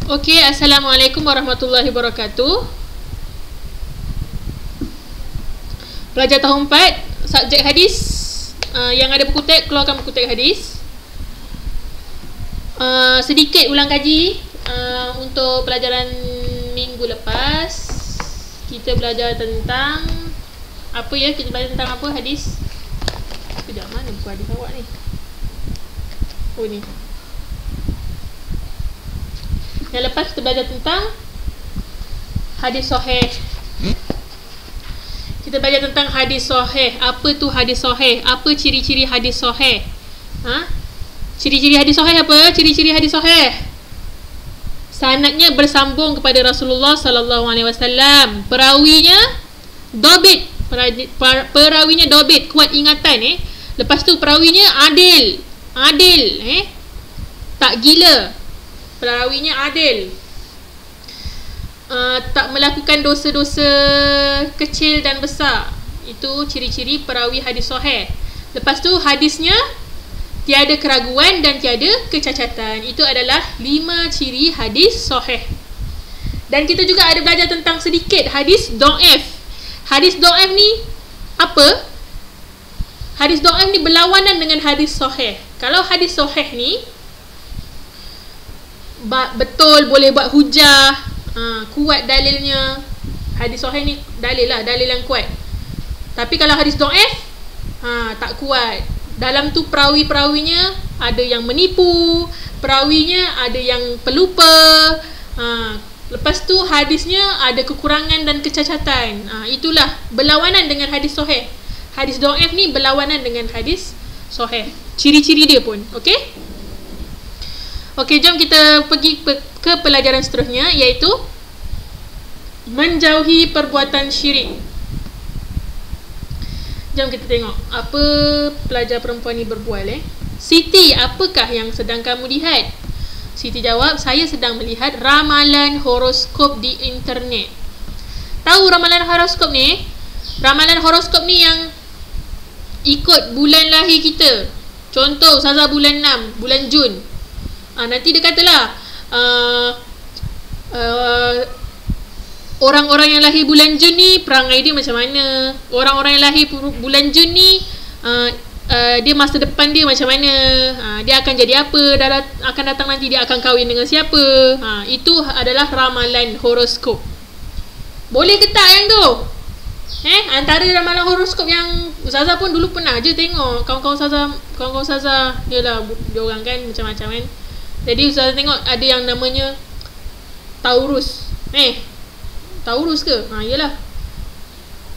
Okey, Assalamualaikum warahmatullahi wabarakatuh. Pelajar tahun 4, subjek hadis. Yang ada buku teks, keluarkan buku teks hadis. Sedikit ulang kaji untuk pelajaran minggu lepas. Kita belajar tentang apa ya? Kita belajar tentang apa hadis? Sekejap, mana buku hadis awak ni? Oh ni. Yang lepas kita belajar tentang hadis sahih. Kita belajar tentang hadis sahih. Apa tu hadis sahih? Apa ciri-ciri hadis sahih? Ciri-ciri hadis sahih apa? Ciri-ciri hadis sahih, sanadnya bersambung kepada Rasulullah sallallahu alaihi wasallam. Perawinya dobit. Perawinya dobit, kuat ingatan Lepas tu perawinya adil. Tak gila. Perawinya adil. Tak melakukan dosa-dosa kecil dan besar. Itu ciri-ciri perawi hadis sahih. Lepas tu hadisnya tiada keraguan dan tiada kecacatan. Itu adalah 5 ciri hadis sahih. Dan kita juga ada belajar tentang sedikit hadis dhaif. Hadis dhaif ni apa? Hadis dhaif ni berlawanan dengan hadis sahih. Kalau hadis sahih ni betul, boleh buat hujah, kuat dalilnya. Hadis sahih ni dalil yang kuat. Tapi kalau hadis dhaif, tak kuat. Dalam tu perawi-perawinya ada yang menipu, perawinya ada yang pelupa. Lepas tu hadisnya ada kekurangan dan kecacatan. Itulah berlawanan dengan hadis sahih. Hadis dhaif ni berlawanan dengan hadis sahih. Ciri-ciri dia pun, okey? Okey, jom kita pergi ke pelajaran seterusnya, iaitu menjauhi perbuatan syirik. Jom kita tengok apa pelajar perempuan ni berbual. Siti, apakah yang sedang kamu lihat? Siti jawab, saya sedang melihat ramalan horoskop di internet. Tahu ramalan horoskop ni? Ramalan horoskop ni yang ikut bulan lahir kita. Contoh, Ustazah bulan 6, bulan Jun. Nanti dia katalah orang-orang yang lahir bulan Jun ni perangai dia macam mana, orang-orang yang lahir bulan Jun ni dia masa depan dia macam mana, dia akan jadi apa, akan datang nanti dia akan kahwin dengan siapa. Itu adalah ramalan horoskop. Boleh ke tak yang tu? Antara ramalan horoskop yang Ustazah pun dulu pernah je tengok. Kawan-kawan Ustazah dia orang kan macam-macam kan. Jadi Ustazah tengok ada yang namanya Taurus. Taurus ke? Yalah.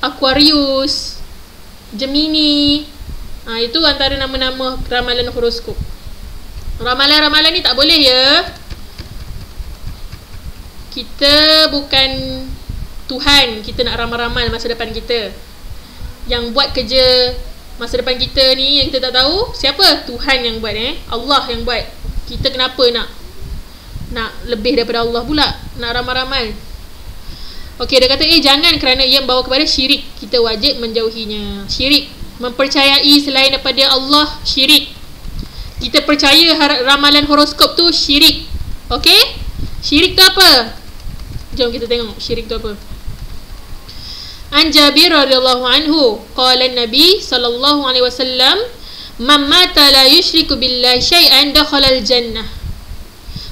Aquarius, Gemini. Itu antara nama-nama ramalan horoskop. Ramalan-ramalan ni tak boleh ya. Kita bukan Tuhan, kita nak ramal-ramal masa depan kita. Yang buat kerja masa depan kita ni yang kita tak tahu, siapa? Tuhan yang buat Allah yang buat. Kita kenapa nak lebih daripada Allah pula, nak ramal-ramal. Okey, dia kata jangan, kerana ia membawa kepada syirik. Kita wajib menjauhinya. Syirik, mempercayai selain daripada Allah, syirik. Kita percaya ramalan horoskop tu syirik. Okey? Syirik tu apa? Jom kita tengok syirik tu apa. An Jabir radhiyallahu anhu qala an-nabi sallallahu alaihi wasallam, man mata la yusyriku billahi syai'an dakhala al-jannah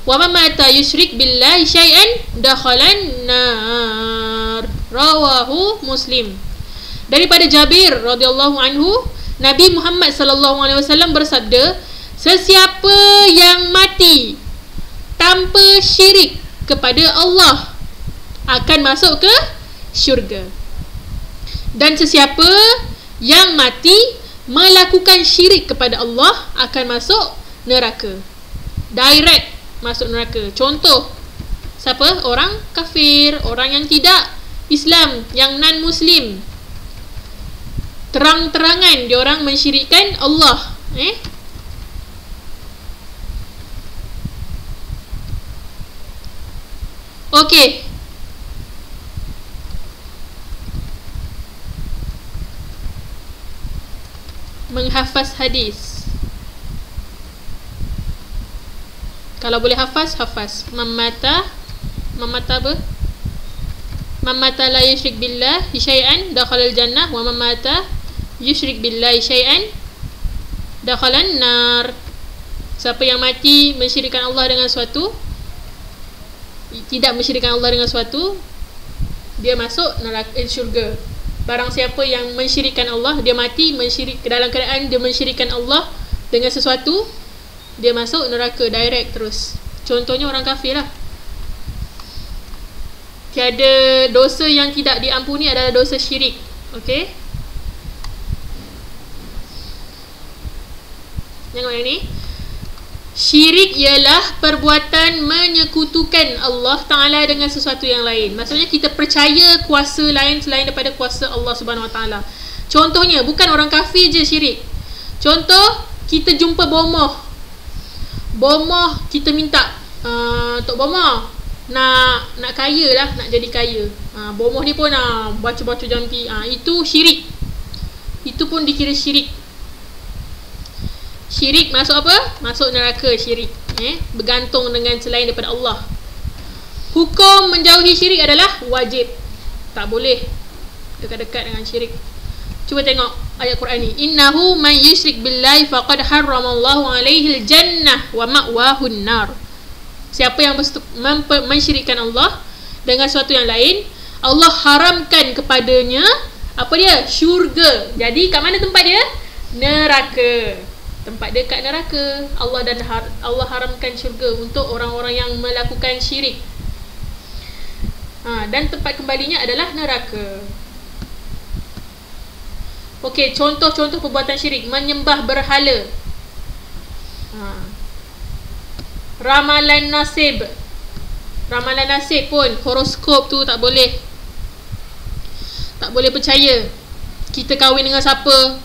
wa man mata yusyrik billahi syai'an dakhala an-nar. Rawahu Muslim. Daripada Jabir radhiyallahu anhu, Nabi Muhammad sallallahu alaihi wasallam bersabda, sesiapa yang mati tanpa syirik kepada Allah akan masuk ke syurga. Dan sesiapa yang mati melakukan syirik kepada Allah akan masuk neraka. Direct masuk neraka. Contoh, siapa? Orang kafir, orang yang tidak Islam, yang non-Muslim. Terang-terangan diorang mensyirikkan Allah. Okey. Menghafaz hadis. Kalau boleh hafaz, hafaz. Mamata apa? Mamata la yusyrik billahi syai'an dakhalal jannah wa mamata yusyrik billahi syai'an dakhalan nar. Siapa yang mati mensyirikkan Allah dengan suatu, tidak mensyirikkan Allah dengan suatu, dia masuk neraka, syurga. Barang siapa yang mensyirikkan Allah, dia mati mensyirik, dalam keadaan dia mensyirikkan Allah dengan sesuatu, dia masuk neraka direct terus. Contohnya orang kafir lah. Tiada dosa yang tidak diampuni adalah dosa syirik. Okey, tengok yang ni. Syirik ialah perbuatan menyekutukan Allah Ta'ala dengan sesuatu yang lain. Maksudnya kita percaya kuasa lain selain daripada kuasa Allah Subhanahu Wa Ta'ala. Contohnya, bukan orang kafir je syirik. Contoh, kita jumpa bomoh. Bomoh kita minta, Tok Bomoh nak kaya lah, nak jadi kaya. Bomoh ni pun baca-baca jampi. Itu syirik. Itu pun dikira syirik. Syirik masuk apa? Masuk neraka syirik. Bergantung dengan selain daripada Allah. Hukum menjauhi syirik adalah wajib. Tak boleh dekat-dekat dengan syirik. Cuba tengok ayat Quran ni. Innahu man yusyrik billahi faqad harramallahu alaihil jannah wa ma'wahun nar. Siapa yang mensyirikkan Allah dengan sesuatu yang lain, Allah haramkan kepadanya apa dia? Syurga. Jadi kat mana tempat dia? Neraka. Tempat dia kat neraka. Allah haramkan syurga untuk orang-orang yang melakukan syirik. Dan tempat kembalinya adalah neraka. Okey, contoh-contoh perbuatan syirik. Menyembah berhala. Ramalan nasib. Ramalan nasib pun, horoskop tu tak boleh. Tak boleh percaya. Kita kahwin dengan siapa,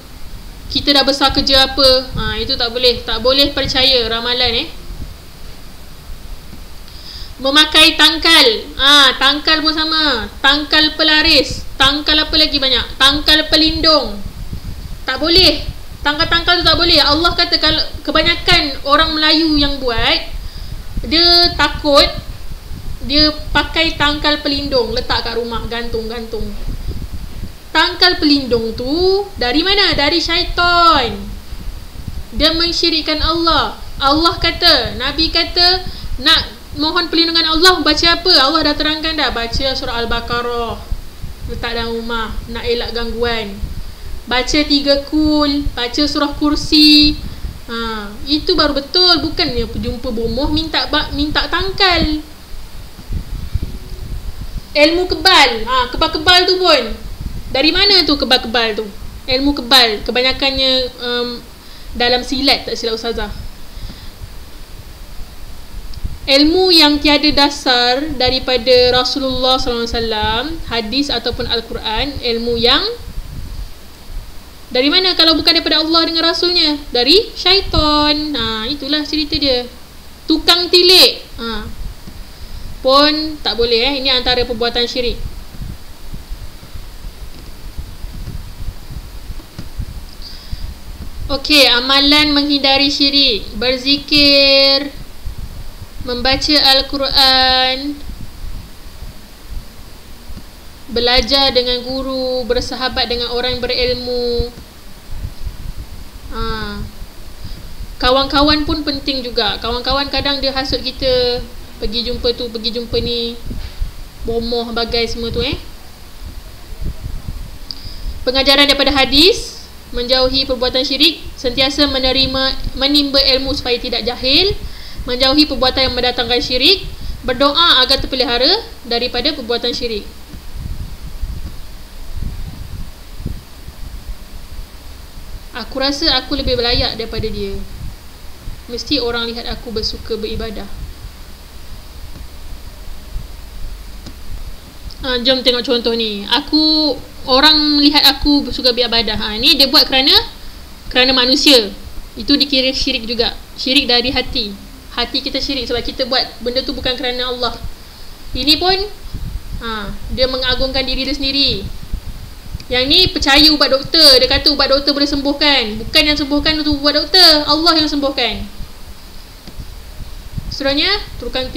kita dah besar kerja apa, itu tak boleh. Tak boleh percaya ramalan. Memakai tangkal. Tangkal pun sama. Tangkal pelaris. Tangkal apa lagi banyak? Tangkal pelindung. Tak boleh. Tangkal-tangkal tu tak boleh. Allah kata kalau kebanyakan orang Melayu yang buat, dia takut, dia pakai tangkal pelindung, letak kat rumah, gantung-gantung. Tangkal pelindung tu dari mana? Dari syaitan. Dia mensyirikkan Allah. Allah kata, Nabi kata, nak mohon perlindungan Allah, baca apa? Allah dah terangkan dah. Baca surah Al-Baqarah, letak dalam rumah, nak elak gangguan. Baca 3 kul, baca surah kursi. Itu baru betul. Bukannya jumpa bomoh minta tangkal. Ilmu kebal. Kebal-kebal tu pun, dari mana tu kebal-kebal tu? Ilmu kebal kebanyakannya dalam silat, tak silap ustazah. Ilmu yang tiada dasar daripada Rasulullah SAW, hadis ataupun Al-Quran. Ilmu yang dari mana kalau bukan daripada Allah dengan Rasulnya? Dari syaitan. Itulah cerita dia. Tukang tilik pun tak boleh. Ini antara perbuatan syirik. Okey, amalan menghindari syirik. Berzikir, membaca Al-Quran, belajar dengan guru, bersahabat dengan orang yang berilmu. Kawan-kawan pun penting juga. Kawan-kawan kadang dia hasut kita, pergi jumpa tu, pergi jumpa ni, bomoh bagai semua tu. Pengajaran daripada hadis, menjauhi perbuatan syirik, sentiasa menimba ilmu supaya tidak jahil, menjauhi perbuatan yang mendatangkan syirik, berdoa agar terpelihara daripada perbuatan syirik. Aku rasa aku lebih layak daripada dia. Mesti orang lihat aku bersuka beribadah. Jom tengok contoh ni. Orang lihat aku bersuka beribadah. Ni dia buat kerana manusia. Itu dikira syirik juga. Syirik dari hati. Hati kita syirik sebab kita buat benda tu bukan kerana Allah. Ini pun dia mengagungkan diri dia sendiri. Yang ni percaya ubat doktor. Dia kata ubat doktor boleh sembuhkan. Bukan yang sembuhkan tu ubat doktor, Allah yang sembuhkan. Seterusnya, turunkan